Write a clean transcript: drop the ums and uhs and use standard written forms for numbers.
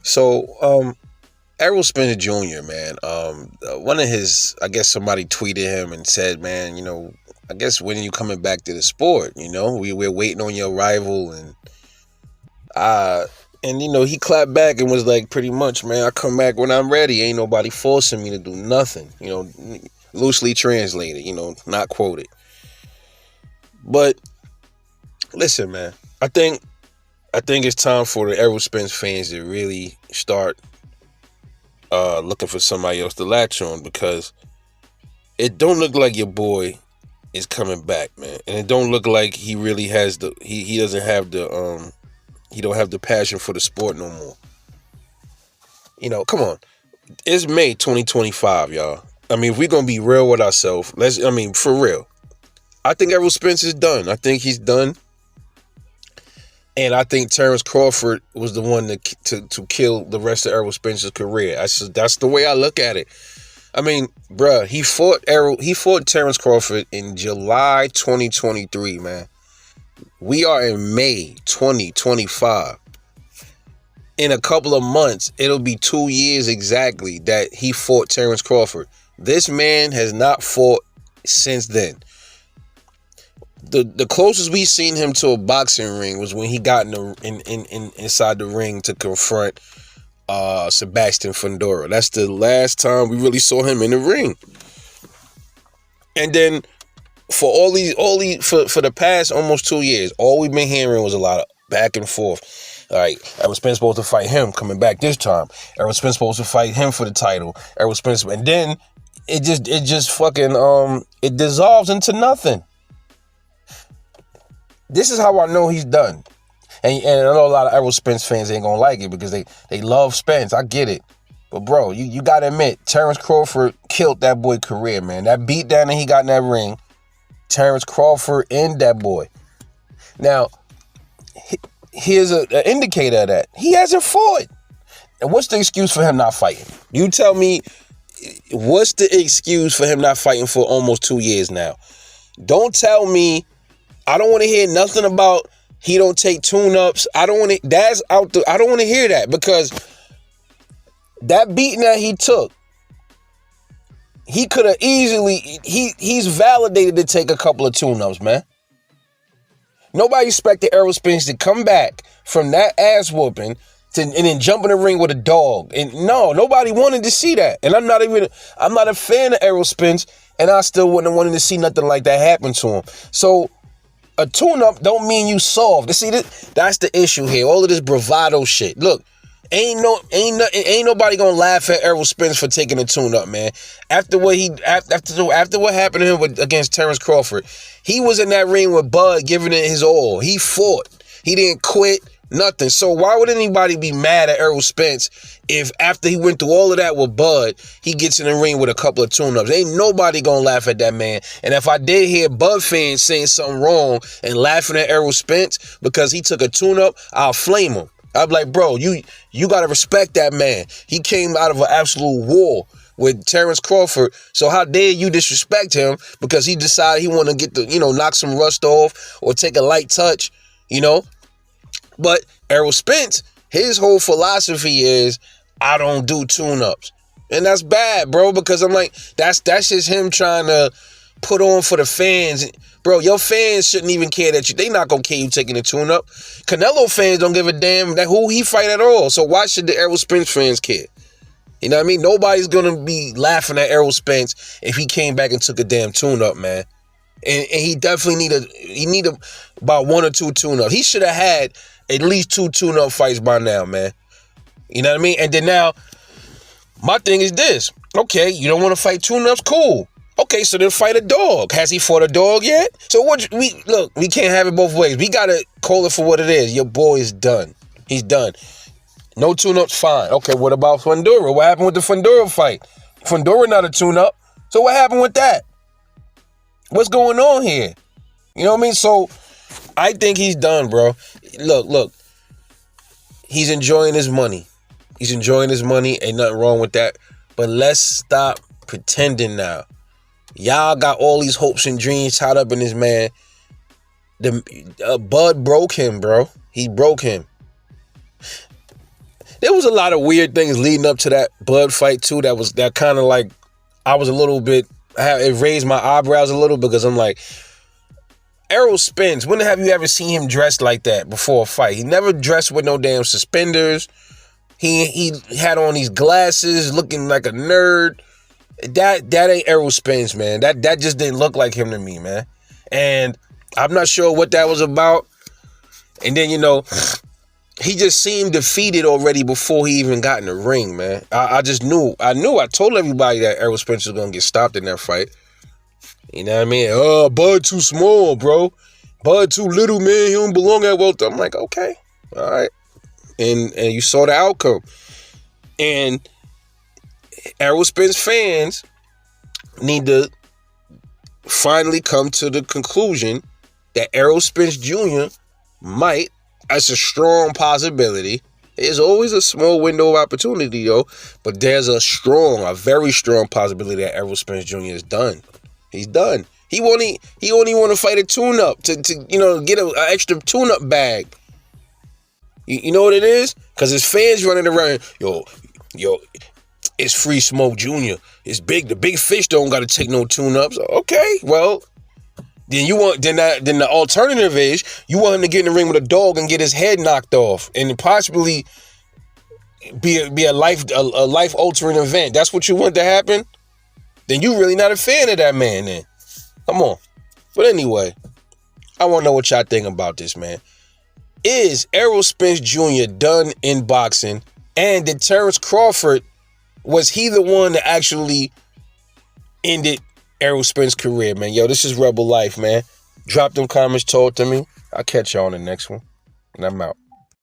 So, Errol Spence Jr., man. One of his, I guess somebody tweeted him and said, man, I guess when are you coming back to the sport? We're waiting on your arrival, uh, and he clapped back and was like, pretty much, man, I come back when I'm ready. Ain't nobody forcing me to do nothing. Loosely translated, not quoted. But listen, man, I think it's time for the Errol Spence fans to really start looking for somebody else to latch on, because it don't look like your boy is coming back, man, and it don't look like he really has he doesn't have he don't have the passion for the sport no more. Come on, it's May 2025, y'all. I mean, if we're gonna be real with ourselves, for real. I think Errol Spence is done. I think he's done. And I think Terence Crawford was the one to kill the rest of Errol Spence's career. That's the way I look at it. I mean, bruh, he fought Terence Crawford in July 2023, man. We are in May 2025. In a couple of months, it'll be 2 years exactly that he fought Terence Crawford. This man has not fought since then. The closest we seen him to a boxing ring was when he got inside the ring to confront Sebastian Fundora. That's the last time we really saw him in the ring. And then for for the past almost 2 years, all we've been hearing was a lot of back and forth. Like, Errol Spence supposed to fight him, coming back this time. Errol Spence supposed to fight him for the title. Errol Spence, and then it just fucking it dissolves into nothing. This is how I know he's done. And I know a lot of Errol Spence fans ain't gonna like it because they love Spence. I get it. But bro, you gotta admit, Terence Crawford killed that boy's career, man. That beatdown that he got in that ring, Terence Crawford ended that boy. Now, here's an indicator of that. He hasn't fought. And what's the excuse for him not fighting? You tell me, what's the excuse for him not fighting for almost 2 years now? Don't tell me. I don't want to hear nothing about he don't take tune-ups. I don't want to hear that, because that beating that he took, he could have easily, he's validated to take a couple of tune-ups, man. Nobody expected Errol Spence to come back from that ass whooping and then jump in the ring with a dog. And no, nobody wanted to see that. And I'm not a fan of Errol Spence, and I still wouldn't have wanted to see nothing like that happen to him. So a tune-up don't mean you soft. See, that's the issue here. All of this bravado shit. Look, ain't nobody gonna laugh at Errol Spence for taking a tune-up, man. After what happened to him against Terence Crawford, he was in that ring with Bud, giving it his all. He fought. He didn't quit. Nothing. So why would anybody be mad at Errol Spence if after he went through all of that with Bud, he gets in the ring with a couple of tune-ups? Ain't nobody gonna laugh at that man. And if I did hear Bud fans saying something wrong and laughing at Errol Spence because he took a tune-up, I'll flame him. I'll be like, bro, you gotta respect that man. He came out of an absolute war with Terence Crawford. So how dare you disrespect him because he decided he want to get knock some rust off or take a light touch, But Errol Spence, his whole philosophy is, I don't do tune-ups. And that's bad, bro, because I'm like, that's just him trying to put on for the fans. Bro, your fans shouldn't even care they not going to care you taking a tune-up. Canelo fans don't give a damn that who he fight at all. So why should the Errol Spence fans care? You know what I mean? Nobody's going to be laughing at Errol Spence if he came back and took a damn tune-up, man. And he definitely needed about one or two tune-ups. He should have had at least 2 tune-up fights by now, man. You know what I mean? And then now, my thing is this. Okay, you don't want to fight tune-ups? Cool. Okay, so then fight a dog. Has he fought a dog yet? So we can't have it both ways. We got to call it for what it is. Your boy is done. He's done. No tune-ups, fine. Okay, what about Fundora? What happened with the Fundora fight? Fundora not a tune-up. So what happened with that? What's going on here? You know what I mean? So I think he's done, bro. Look. He's enjoying his money. Ain't nothing wrong with that. But let's stop pretending now. Y'all got all these hopes and dreams tied up in this man. Bud broke him, bro. He broke him. There was a lot of weird things leading up to that Bud fight too. That kind of like, I was a little bit, it raised my eyebrows a little, because I'm like, Errol Spence, when have you ever seen him dressed like that before a fight? He never dressed with no damn suspenders. He had on these glasses, looking like a nerd. That ain't Errol Spence, man. That just didn't look like him to me, man. And I'm not sure what that was about. And then, he just seemed defeated already before he even got in the ring, man. I just knew. I told everybody that Errol Spence was going to get stopped in that fight. You know what I mean? Oh, Bud too small, bro. Bud too little, man. He don't belong at welter. I'm like, okay. All right. And you saw the outcome. And Errol Spence fans need to finally come to the conclusion that Errol Spence Jr. might, that's a strong possibility. There's always a small window of opportunity, though, but there's a very strong possibility that Errol Spence Jr. is done. He's done. He only want to fight a tune-up to get an extra tune-up bag. You know what it is? Because his fans running around, yo, it's Free Smoke Jr. It's big. The big fish don't got to take no tune-ups. Okay, well, then the alternative is you want him to get in the ring with a dog and get his head knocked off and possibly be a life altering event. That's what you want to happen? Then you really not a fan of that man then. Come on. But anyway, I want to know what y'all think about this, man. Is Errol Spence Jr. done in boxing? And did Terence Crawford, was he the one that actually ended Errol Spence's career, man? Yo, this is Rebel Life, man. Drop them comments, talk to me. I'll catch y'all on the next one. And I'm out.